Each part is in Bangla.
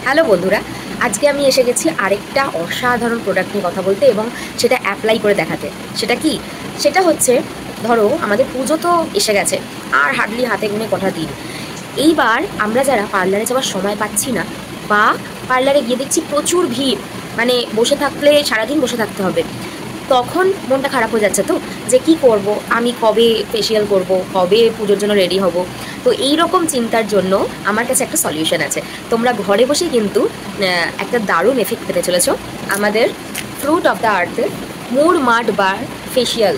হ্যালো বন্ধুরা, আজকে আমি এসে গেছি আরেকটা অসাধারণ প্রোডাক্ট নিয়ে কথা বলতে এবং সেটা অ্যাপ্লাই করে দেখাতে। সেটা কি? সেটা হচ্ছে, ধরো আমাদের পুজো তো এসে গেছে, আর হার্ডলি হাতে গুনে কটা দিন। এইবার আমরা যারা পার্লারে যাওয়ার সময় পাচ্ছি না, বা পার্লারে গিয়ে দেখছি প্রচুর ভিড়, মানে বসে থাকলে সারাদিন বসে থাকতে হবে, তখন মনটা খারাপ হয়ে যাচ্ছে তো, যে কি করব, আমি কবে ফেসিয়াল করব, কবে পুজোর জন্য রেডি হব। তো এই রকম চিন্তার জন্য আমার কাছে একটা সলিউশন আছে। তোমরা ঘরে বসে কিন্তু একটা দারুণ এফেক্ট পেতে চলেছো আমাদের ফ্রুট অফ দ্য আর্থের মুড মাড বার ফেসিয়াল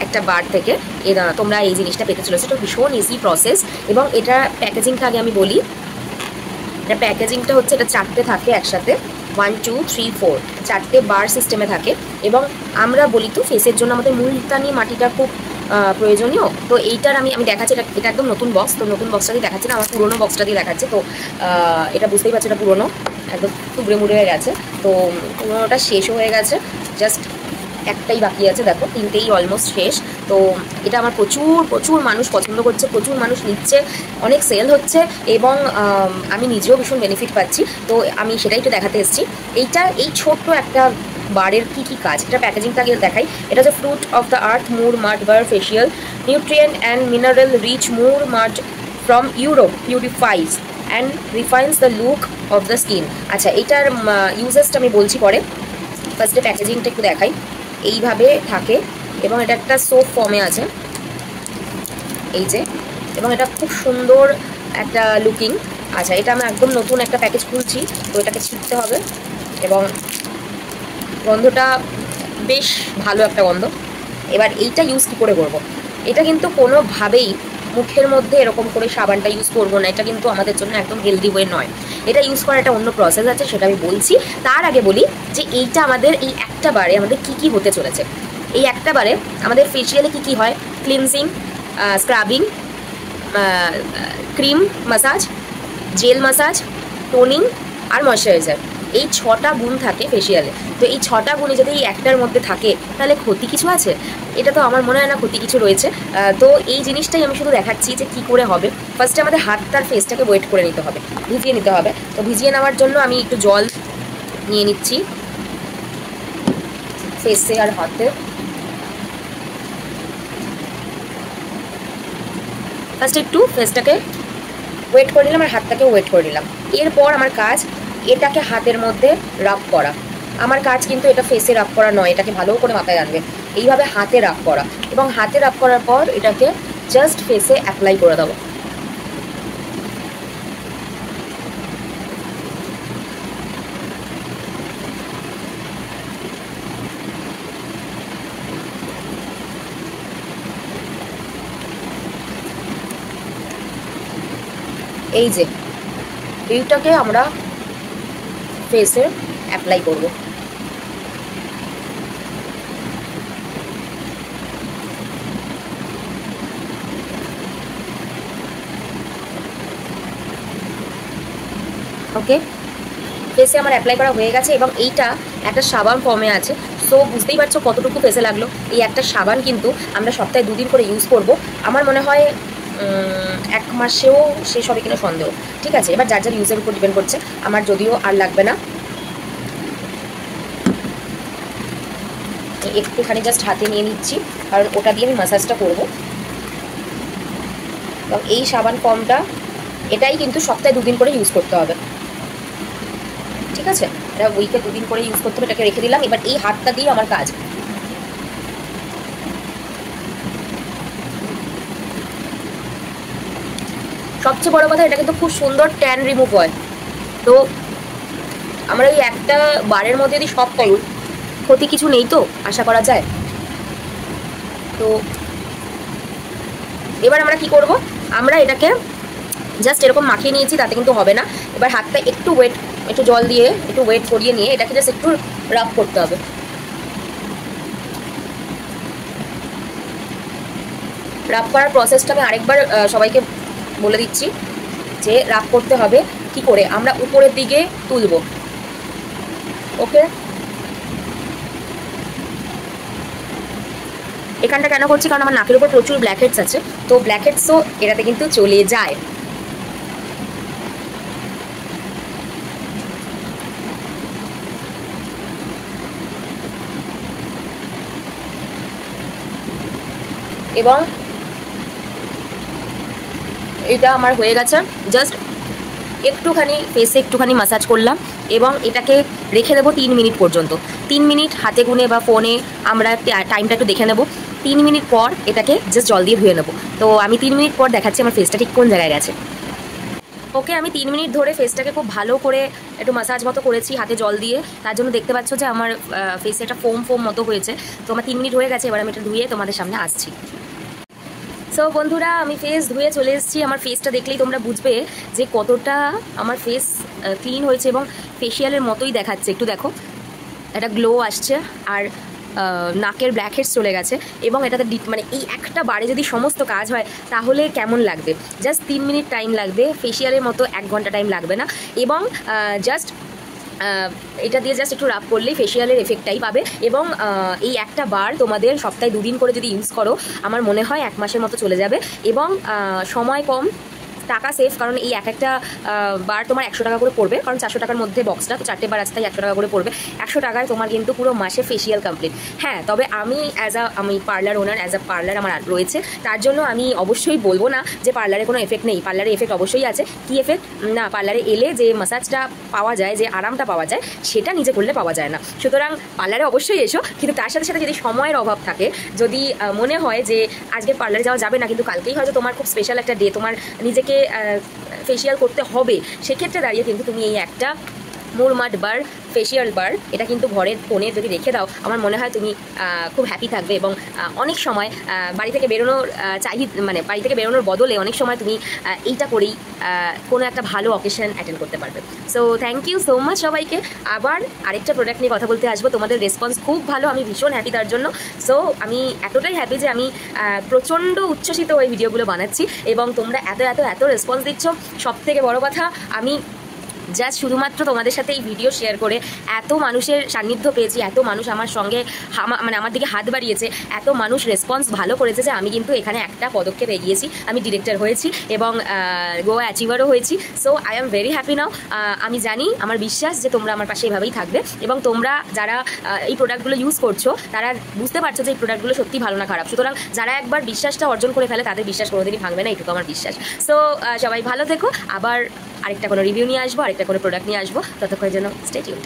একটা বার থেকে। তোমরা এই জিনিসটা পেতে চলেছো। এটা ভীষণ ইজি প্রসেস, এবং এটা প্যাকেজিংটা আগে আমি বলি। এটা প্যাকেজিংটা হচ্ছে, এটা চারটে থাকে একসাথে, 1 2 3 4 চারটে বার সিস্টেমে থাকে। এবং আমরা বলি তো ফেসের জন্য আমাদের মুলতানি মাটিটা খুব প্রয়োজনীয়। তো এইটার আমি দেখাচ্ছি, এটা একদম নতুন বক্স। তো নতুন বক্সটা দিয়ে দেখাচ্ছি না, আমার পুরোনো বক্সটা দিয়ে দেখাচ্ছে। তো এটা বুঝতেই পারছি, এটা পুরোনো, একদম টুকরে মুড়ে হয়ে গেছে। তো পুরোনোটা শেষও হয়ে গেছে, জাস্ট একটাই বাকি আছে। দেখো, তিনটেই অলমোস্ট শেষ। তো এটা আমার প্রচুর প্রচুর মানুষ পছন্দ করছে, প্রচুর মানুষ নিচ্ছে, অনেক সেল হচ্ছে, এবং আমি নিজেও ভীষণ বেনিফিট পাচ্ছি। তো আমি সেটাই একটু দেখাতে এসেছি। এই ছোট্ট একটা বারের কি কি কাজ, এটা প্যাকেজিংটা আগে দেখাই। এটা হচ্ছে fruit of the earth moor mud bar facial, nutrient and mineral rich moor mud from Europe, purifies and refines the look of the skin. আচ্ছা, এইটার ইউজেসটা আমি বলছি পরে। ফার্স্টে প্যাকেজিংটা একটু দেখাই। এইভাবে থাকে, এবং এটা একটা সোপ ফর্মে আছে, এই যে, এবং এটা খুব সুন্দর একটা লুকিং। আচ্ছা, এটা আমি একদম নতুন একটা প্যাকেজ খুলছি, তো এটাকে ছিঁড়তে হবে, এবং গন্ধটা বেশ ভালো একটা গন্ধ। এবার এইটা ইউজ কী করে করবো? এটা কিন্তু কোনোভাবেই মুখের মধ্যে এরকম করে সাবানটা ইউজ করবো না, এটা কিন্তু আমাদের জন্য একদম হেলদি ওয়ে নয়। এটা ইউজ করার একটা অন্য প্রসেস আছে, সেটা আমি বলছি। তার আগে বলি যে এইটা আমাদের এই একটা বারে আমাদের কি কি হতে চলেছে। এই একটা বারে আমাদের ফেসিয়ালে কি কি হয়: cleansing, scrubbing, cream massage, gel massage, toning আর ময়শ্চারাইজার। এই 6টা গুণ থাকে ফেসিয়ালে। তো এই 6টা গুণে যদি এই একটার মধ্যে থাকে, তাহলে ক্ষতি কিছু আছে? এটা তো আমার মনে হয় না ক্ষতি কিছু রয়েছে। তো এই জিনিসটাই আমি শুধু দেখাচ্ছি যে কি করে হবে। ফার্স্টে আমাদের হাতটার ফেসটাকে ওয়েট করে নিতে হবে, ভিজিয়ে নিতে হবে। তো ভিজিয়ে নেওয়ার জন্য আমি একটু জল নিয়ে নিচ্ছি ফেসে আর হাতে। ফার্স্ট একটু ফেসটাকে ওয়েট করে নিলাম, আর হাতটাকে ওয়েট করে নিলাম। এরপর আমার কাজ এটাকে হাতের মধ্যে রাব করা। আমার কাজ কিন্তু এটা ফেসে রাব করা নয়, এটাকে ভালো করে মাথায় রাখবে। এইভাবে হাতে রাব করা, এবং হাতে রাব করার পর এটাকে জাস্ট ফেসে অ্যাপ্লাই করে দেবো। এই যে এইটাকে আমরা ফেসে অ্যাপ্লাই করব। ওকে, ফেসে আমার অ্যাপ্লাই করা হয়ে গেছে, এবং এইটা একটা সাবান ফর্মে আছে। সো বুঝতেই পারছো কতটুকু ফেসে লাগলো। এই একটা সাবান কিন্তু আমরা সপ্তাহে 2 দিন করে ইউজ করব। আমার মনে হয় 1 মাসেও শেষ হবে কিনা সন্দেহ। ঠিক আছে, এবার যার যার ইউজের উপর ডিপেন্ড করছে। আমার যদিও আর লাগবে না, একটুখানি জাস্ট হাতে নিয়ে নিচ্ছি, কারণ ওটা দিয়ে আমি মাসাজটা করবো। এবং এই সাবান ফর্মটা, এটাই কিন্তু সপ্তাহে 2 দিন করে ইউজ করতে হবে। ঠিক আছে, এটা উইকে 2 দিন করে ইউজ করতে হবে। এটাকে রেখে দিলাম। এবার এই হাতটা দিয়ে আমার কাজ। সবচেয়ে বড় কথা, এটা কিন্তু খুব সুন্দর ট্যান রিমুভ হয়। তো আমরা এই একটা বারের মধ্যে যদি সব করি, ক্ষতি কিছু নেই তো আশা করা যায়। তো এবার আমরা কি করব? আমরা এটাকে জাস্ট এরকম মাখিয়ে নিয়েছি, তাতে কিন্তু হবে না। এবার হাতটা একটু জল দিয়ে একটু ওয়েট করিয়ে নিয়ে এটাকে জাস্ট একটু রাব করতে হবে। রাব করার প্রসেসটা আমি আরেকবার সবাইকে বলে দিচ্ছি, যে রাব করতে হবে কি করে। আমরা উপরের দিকে তুলব। ওকে, এখানটা কেন করছি? কারণ আমার নাকের উপর প্রচুর ব্ল্যাকহেডস আছে, তো ব্ল্যাকহেডসও এটাতে কিন্তু চলে যায়। এবং এটা আমার হয়ে গেছে। জাস্ট একটুখানি ফেসে একটুখানি ম্যাসাজ করলাম এবং এটাকে রেখে দেবো 3 মিনিট পর্যন্ত। 3 মিনিট হাতে গুনে বা ফোনে আমরা টাইমটা একটু দেখে নেব। 3 মিনিট পর এটাকে জাস্ট জল দিয়ে ধুয়ে নেবো। তো আমি 3 মিনিট পর দেখাচ্ছি আমার ফেসটা ঠিক কোন জায়গায় গেছে। ওকে, আমি 3 মিনিট ধরে ফেসটাকে খুব ভালো করে একটু ম্যাসাজ মতো করেছি হাতে জল দিয়ে। তার জন্য দেখতে পাচ্ছ যে আমার ফেসে একটা ফোম মতো হয়েছে। তো আমার 3 মিনিট হয়ে গেছে। এবার আমি এটা ধুয়ে তোমাদের সামনে আসছি। সো বন্ধুরা, আমি ফেস ধুয়ে চলে এসেছি। আমার ফেসটা দেখলেই তোমরা বুঝবে যে কতটা আমার ফেস ক্লিন হয়েছে এবং ফেশিয়ালের মতোই দেখাচ্ছে। একটু দেখো, একটা গ্লো আসছে আর নাকের ব্ল্যাক হেডস চলে গেছে এবং এটাতে মানে এই একটা বারে যদি সমস্ত কাজ হয় তাহলে কেমন লাগবে। জাস্ট 3 মিনিট টাইম লাগবে, ফেশিয়ালের মতো 1 ঘন্টা টাইম লাগবে না। এবং জাস্ট এটা দিয়ে জাস্ট একটু রাব করলেই ফেশিয়ালের এফেক্টটাই পাবে। এবং এই একটা বার তোমাদের সপ্তাহে 2 দিন করে যদি ইউজ করো, আমার মনে হয় 1 মাসের মতো চলে যাবে। এবং সময় কম, টাকা সেফ, কারণ এই একটা বার তোমার 100 টাকা করে পড়বে, কারণ 400 টাকার মধ্যে বক্সটা, তো 4টে বার আছে তাই 100 টাকা করে পড়বে। 100 টাকায় তোমার কিন্তু পুরো মাসে ফেশিয়াল কমপ্লিট। হ্যাঁ, তবে আমি parlour owner, as a parlour আমার রয়েছে, তার জন্য আমি অবশ্যই বলবো না যে পার্লারে কোনো এফেক্ট নেই। পার্লারে এফেক্ট অবশ্যই আছে। কি এফেক্ট? না, পার্লারে এলে যে ম্যাসাজটা পাওয়া যায়, যে আরামটা পাওয়া যায়, সেটা নিজে করলে পাওয়া যায় না। সুতরাং পার্লারে অবশ্যই এসো, কিন্তু তার সাথে সাথে যদি সময়ের অভাব থাকে, যদি মনে হয় যে আজকে পার্লারে যাওয়া যাবে না কিন্তু কালকেই হয়তো তোমার খুব স্পেশাল একটা ডে, তোমার নিজেকে ফেশিয়াল করতে হবে, সেক্ষেত্রে দাঁড়িয়ে কিন্তু তুমি এই একটা মুরমাড বার, ফেশিয়াল বার, এটা কিন্তু ঘরের কোণে যদি রেখে দাও, আমার মনে হয় তুমি খুব হ্যাপি থাকবে। এবং অনেক সময় বাড়ি থেকে বেরোনোর মানে বাড়ি থেকে বেরোনোর বদলে অনেক সময় তুমি এইটা করেই কোনো একটা ভালো অকেশন অ্যাটেন্ড করতে পারবে। So thank you so much সবাইকে। আবার আরেকটা প্রোডাক্ট নিয়ে কথা বলতে আসবো। তোমাদের রেসপন্স খুব ভালো, আমি ভীষণ হ্যাপি তার জন্য। সো আমি এতটাই হ্যাপি যে আমি প্রচণ্ড উচ্ছ্বসিত ওই ভিডিওগুলো বানাচ্ছি এবং তোমরা এত এত এত রেসপন্স দিচ্ছ। সবথেকে বড় কথা, আমি জাস্ট শুধুমাত্র তোমাদের সাথে এই ভিডিও শেয়ার করে এত মানুষের সান্নিধ্য পেয়েছি, এত মানুষ আমার সঙ্গে মানে আমার দিকে হাত বাড়িয়েছে, এত মানুষ রেসপন্স ভালো করেছে যে আমি কিন্তু এখানে একটা পদক্ষেপ এগিয়েছি। আমি ডিরেক্টর হয়েছি এবং গোয়া অ্যাচিভারও হয়েছি। So I am very happy নাও। আমি জানি, আমার বিশ্বাস যে তোমরা আমার পাশে এভাবেই থাকবে এবং তোমরা যারা এই প্রোডাক্টগুলো ইউজ করছো তারা বুঝতে পারছো যে এই প্রোডাক্টগুলো সত্যি ভালো না খারাপ। সুতরাং যারা একবার বিশ্বাসটা অর্জন করে ফেলে তাদের বিশ্বাস কোনোদিনই ভাঙবে না, এটুকু আমার বিশ্বাস। সো সবাই ভালো থেকো। আবার আরেকটা কোনো রিভিউ নিয়ে আসবো, আরেকটা কোনো প্রোডাক্ট নিয়ে আসবো। ততক্ষণের জন্য স্টে টিউনড।